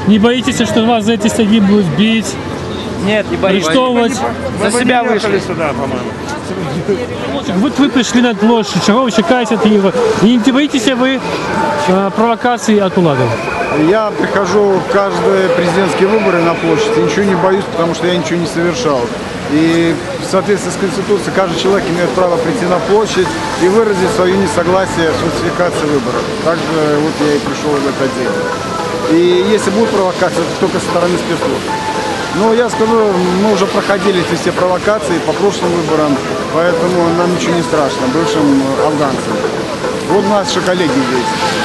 Не боитесь, что вас за эти статьи будут бить? Нет, не боюсь. Арестовывать? За себя вышли сюда, по-моему. Вот вы пришли на площадь, чего вы чекаете от Киева? И не боитесь вы провокации от уладов? Я прихожу в каждые президентские выборы на площадь и ничего не боюсь, потому что я ничего не совершал. И в соответствии с Конституцией каждый человек имеет право прийти на площадь и выразить свое несогласие с фальсификацией выборов. Также вот я и пришел в этот день. И если будут провокации, то только со стороны спецслужб. Но я скажу, мы уже проходили эти все провокации по прошлым выборам, поэтому нам ничего не страшно, бывшим афганцам. Вот наши коллеги здесь.